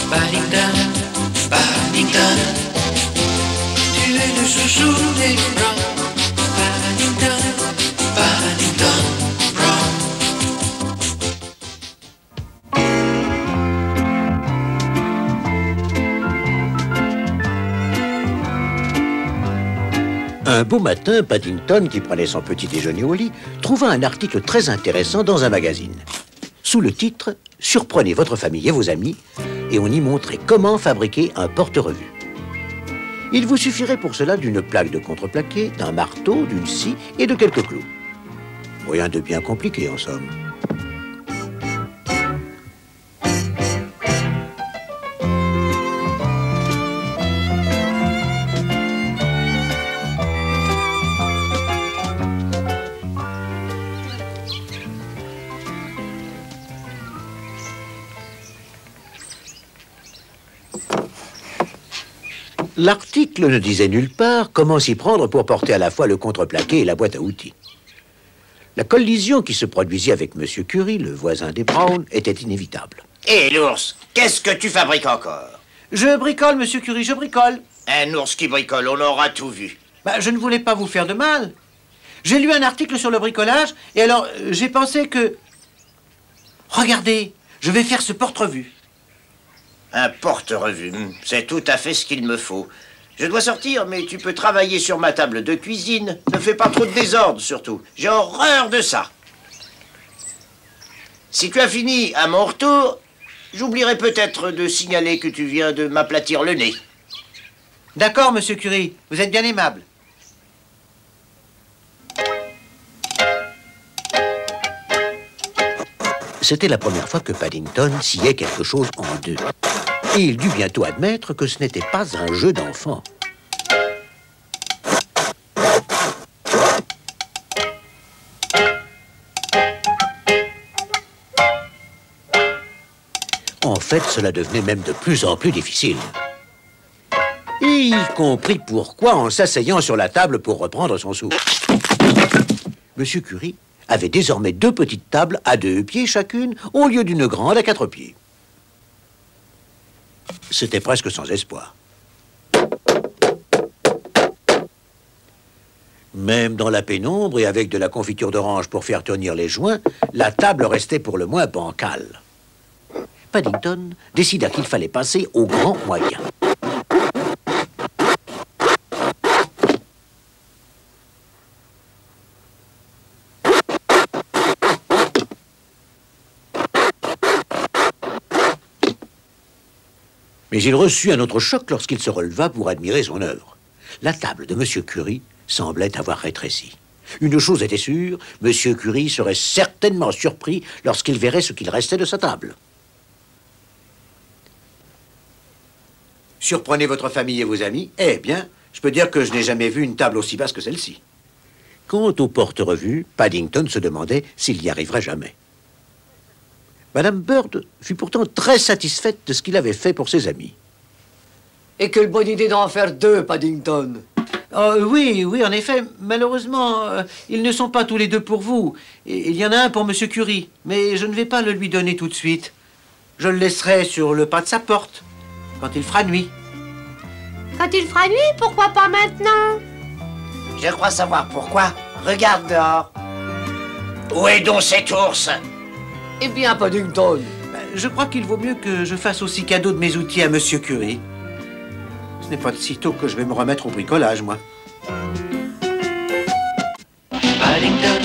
Paddington, Paddington, tu es le chouchou des grands. Paddington, Paddington, Brown. Un beau matin, Paddington, qui prenait son petit déjeuner au lit, trouva un article très intéressant dans un magazine. Sous le titre « Surprenez votre famille et vos amis » et on y montrait comment fabriquer un porte-revue. Il vous suffirait pour cela d'une plaque de contreplaqué, d'un marteau, d'une scie et de quelques clous. Rien de bien compliqué, en somme. L'article ne disait nulle part comment s'y prendre pour porter à la fois le contreplaqué et la boîte à outils. La collision qui se produisit avec M. Curie, le voisin des Brown, était inévitable. Hé, l'ours, qu'est-ce que tu fabriques encore? Je bricole, M. Curie, je bricole. Un ours qui bricole, on aura tout vu. Je ne voulais pas vous faire de mal. J'ai lu un article sur le bricolage, et alors j'ai pensé que... Regardez, je vais faire ce porte-revue. Un porte-revue, c'est tout à fait ce qu'il me faut. Je dois sortir, mais tu peux travailler sur ma table de cuisine. Ne fais pas trop de désordre, surtout. J'ai horreur de ça. Si tu as fini à mon retour, j'oublierai peut-être de signaler que tu viens de m'aplatir le nez. D'accord, Monsieur Curie, vous êtes bien aimable. C'était la première fois que Paddington sciait quelque chose en deux. Et il dut bientôt admettre que ce n'était pas un jeu d'enfant. En fait, cela devenait même de plus en plus difficile. Et il comprit pourquoi en s'asseyant sur la table pour reprendre son souffle. Monsieur Curie avait désormais deux petites tables à 2 pieds chacune au lieu d'une grande à 4 pieds. C'était presque sans espoir. Même dans la pénombre et avec de la confiture d'orange pour faire tenir les joints, la table restait pour le moins bancale. Paddington décida qu'il fallait passer au grand moyen. Mais il reçut un autre choc lorsqu'il se releva pour admirer son œuvre. La table de M. Curie semblait avoir rétréci. Une chose était sûre, M. Curie serait certainement surpris lorsqu'il verrait ce qu'il restait de sa table. Surprenez votre famille et vos amis. Eh bien, je peux dire que je n'ai jamais vu une table aussi basse que celle-ci. Quant au porte-revue, Paddington se demandait s'il y arriverait jamais. Madame Bird fut pourtant très satisfaite de ce qu'il avait fait pour ses amis. Et quelle bonne idée d'en faire 2, Paddington. Oui, en effet. Malheureusement, ils ne sont pas tous les deux pour vous. Il y en a un pour Monsieur Curie, mais je ne vais pas le lui donner tout de suite. Je le laisserai sur le pas de sa porte, quand il fera nuit. Quand il fera nuit, pourquoi pas maintenant? Je crois savoir pourquoi. Regarde dehors. Où est donc cet ours? Eh bien, Paddington. Je crois qu'il vaut mieux que je fasse aussi cadeau de mes outils à Monsieur Curie. Ce n'est pas de sitôt que je vais me remettre au bricolage, moi. Paddington,